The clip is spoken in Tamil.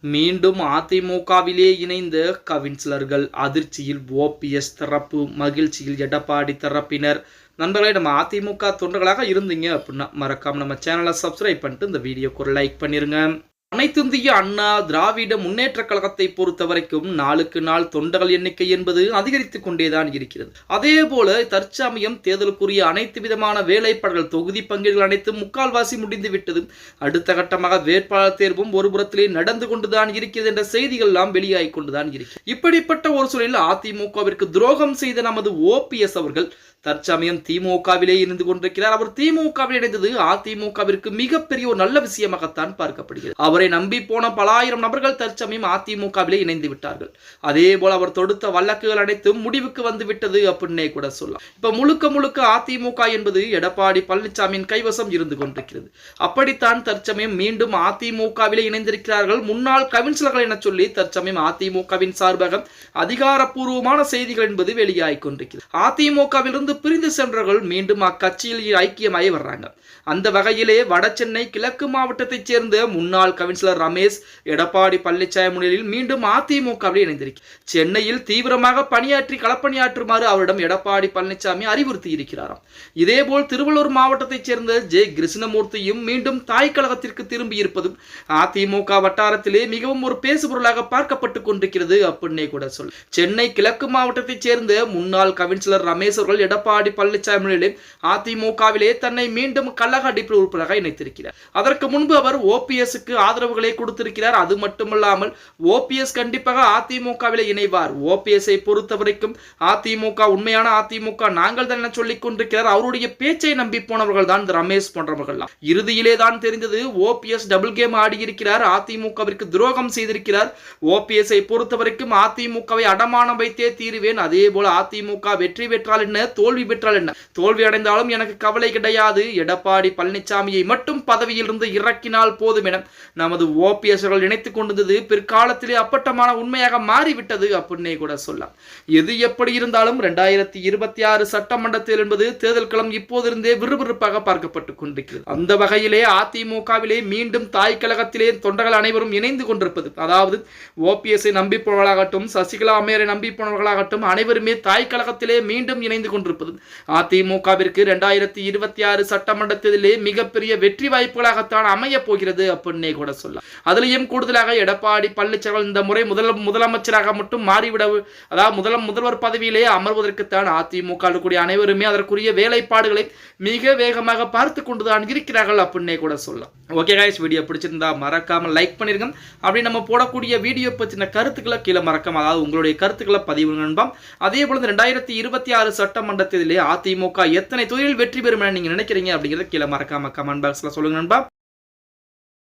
மீண்டும் அதிமுகவிலே இணைந்த கவுன்சிலர்கள் அதிர்ச்சியில் ஓபிஎஸ் தரப்பு, மகிழ்ச்சியில் எடப்பாடி தரப்பினர். நண்பர்களே, நம்ம அதிமுக தொண்டர்களாக இருந்தீங்க அப்படின்னா மறக்காம நம்ம சேனலை சப்ஸ்கிரைப் பண்ணிட்டு இந்த வீடியோக்கு ஒரு லைக் பண்ணிருங்க. அனைத்திந்திய அண்ணா திராவிட முன்னேற்ற கழகத்தை பொறுத்த வரைக்கும் நாளுக்கு நாள் தொண்டர்கள் எண்ணிக்கை என்பது அதிகரித்துக் கொண்டேதான் இருக்கிறது. அதே போல தற்சமயம் தேர்தலுக்குரிய அனைத்து விதமான வேலைப்பாடுகள், தொகுதி பங்கீடுகள் அனைத்தும் முக்கால்வாசி முடிந்து விட்டது. அடுத்த கட்டமாக வேட்பாளர் தேர்வும் ஒரு புறத்திலே நடந்து கொண்டுதான் இருக்கிறது என்ற செய்திகள் எல்லாம் வெளியாகி கொண்டுதான் இருக்கிறது. இப்படிப்பட்ட ஒரு சூழலில் அதிமுகவிற்கு துரோகம் செய்த நமது ஓபிஎஸ் அவர்கள் தற்சமயம் திமுகவிலே இருந்து கொண்டிருக்கிறார். அவர் திமுகவில் இணைந்தது அதிமுகவிற்கு மிகப்பெரிய ஒரு நல்ல விஷயமாகத்தான் பார்க்கப்படுகிறது. அவரை நம்பி போன பல ஆயிரம் நபர்கள் தற்சமயம் அதிமுகவிலே இணைந்து விட்டார்கள். அதே போல அவர் தொடுத்த வழக்குகள் அனைத்தும் முடிவுக்கு வந்து விட்டது அப்படின்னே கூட சொல்லலாம். இப்ப முழுக்க அதிமுக என்பது எடப்பாடி பழனிசாமியின் கைவசம் இருந்து கொண்டிருக்கிறது. அப்படித்தான் தற்சமயம் மீண்டும் அதிமுகவிலே இணைந்திருக்கிறார்கள் முன்னாள் கவுன்சிலர்கள் என சொல்லி தற்சமயம் அதிமுகவின் சார்பாக அதிகாரப்பூர்வமான செய்திகள் என்பது வெளியாகிக் கொண்டிருக்கிறது. அதிமுகவிலிருந்து பிரிந்து சென்றவர்கள் மீண்டும் அக்கட்சியில் ஐக்கியமாகி வர்றாங்க. அந்த வகையிலே வட சென்னை கிழக்கு மாவட்டத்தைச் சேர்ந்த முன்னாள் கவுன்சிலர் ரமேஷ் எடப்பாடி பழனிசாமி முன்னிலையில் மீண்டும் அதிமுகவில் இணைந்திருக்கிறார். சென்னையில் தீவிரமாக பணியாற்றி களப்பணியாற்றுமாறு அவரிடம் எடப்பாடி பழனிசாமி அறிவுறுத்தி இருக்கிறாராம். இதேபோல் திருவள்ளூர் மாவட்டத்தைச் சேர்ந்த ஜே கிருஷ்ணமூர்த்தியும் மீண்டும் தாய் கழகத்திற்கு திரும்பி இருப்பதும் அதிமுக வட்டாரத்திலே மிகவும் ஒரு பேசுபொருளாக பார்க்கப்பட்டுக் கொண்டிருக்கிறது அப்படின்னே கூட சொல்ல. சென்னை கிழக்கு மாவட்டத்தைச் சேர்ந்த முன்னாள் கவுன்சிலர் ரமேஷ் அவர்கள் எடப்பாடி பழனிசாமி முன்னிலையில் அதிமுகவிலே தன்னை மீண்டும் கழக அடிப்படை உறுப்பினராக இணைத்திருக்கிறார். அதற்கு முன்பு அவர் ஓபிஎஸ்க்கு ஆதரவுகளை கொடுத்திருக்கிறார். அது மட்டுமல்லாமல் ஓபிஎஸ் கண்டிப்பாக அதிமுகவிலே இணைவார், ஓபிஎஸ்ஐ பொறுத்தவரைக்கும் அதிமுக உண்மையான அதிமுக நாங்கள் தான் என சொல்லிக் கொண்டிருக்கிறார். அவருடைய பேச்சை நம்பி போனவர்கள் தான் ரமேஷ் போன்றவர்கள். இறுதியிலே தான் தெரிந்தது ஓபிஎஸ் டபுள் கேம் ஆடியிருக்கிறார், அதிமுகவிற்கு துரோகம் செய்திருக்கிறார். ஓபிஎஸ்ஐ பொறுத்தவரைக்கும் அதிமுகவை அடமானம் வைத்தே தீருவேன், அதே போல அதிமுக வெற்றி பெற்றால் என்ன, தோல்வி பெற்றால் என்ன, தோல்வி அடைந்தாலும் எனக்கு கவலை கிடையாது, எடப்பாடி பழனிசாமியை மட்டும் பதவியில் இருந்து இறக்கினால் போதும் என நமது ஓபிஎஸ் இணைத்துக் கொண்டது பிற்காலத்திலே அப்பட்டமான உண்மையாக மாறிவிட்டது அப்படின்னே கூட சொல்லலாம். எது எப்படி இருந்தாலும் 2026 சட்டமன்றத்தில் என்பது தேர்தல் களம் இப்போதிருந்தே விறுவிறுப்பாக பார்க்கப்பட்டுக் கொண்டிருக்கிறது. அந்த வகையிலே அதிமுகவிலே மீண்டும் தாய் கழகத்திலே தொண்டர்கள் அனைவரும் இணைந்து கொண்டிருப்பது, அதாவது ஓபிஎஸ்ஐ நம்பி போனவர்களாகட்டும், சசிகலா அம்மையாரை நம்பி போனவர்களாகட்டும் அனைவருமே தாய் கழகத்திலே மீண்டும் இணைந்து கொண்டிருப்பது அதிமுகவிற்கு 2026 சட்டமன்றத்திலே மிகப்பெரிய வெற்றி வாய்ப்புகளாகத்தான் அமைய போகிறது அப்படின்னே கூட சொல்லலாம். அதிலையும் கூடுதலாக எடப்பாடி பழனிசாமி இந்த முறை முதலமைச்சராக மட்டும் மாறிவிட, அதாவது முதல்வர் பதவியிலே அமர்வதற்குத்தான் அதிமுக கூடிய அனைவருமே அதற்குரிய வேலைப்பாடுகளை மிக வேகமாக பார்த்து கொண்டுதான் இருக்கிறார்கள் அப்படின்னே கூட சொல்லலாம். ஓகே கைஸ், வீடியோ பிடிச்சிருந்தா மறக்காம லைக் பண்ணிருங்க. அப்படி நம்ம போடக்கூடிய வீடியோ பற்றின கருத்துக்களை கீழே மறக்காம, அதாவது உங்களுடைய கருத்துக்களை பதிவு நண்பம். அதே போல 2026 சட்டமன்றத்திலே அதிமுக எத்தனை தொழில் வெற்றி பெறும் என நீங்க நினைக்கிறீங்க அப்படிங்கறத கீழே மறக்காம கமெண்ட் பாக்ஸ்ல சொல்லுங்க நண்பா.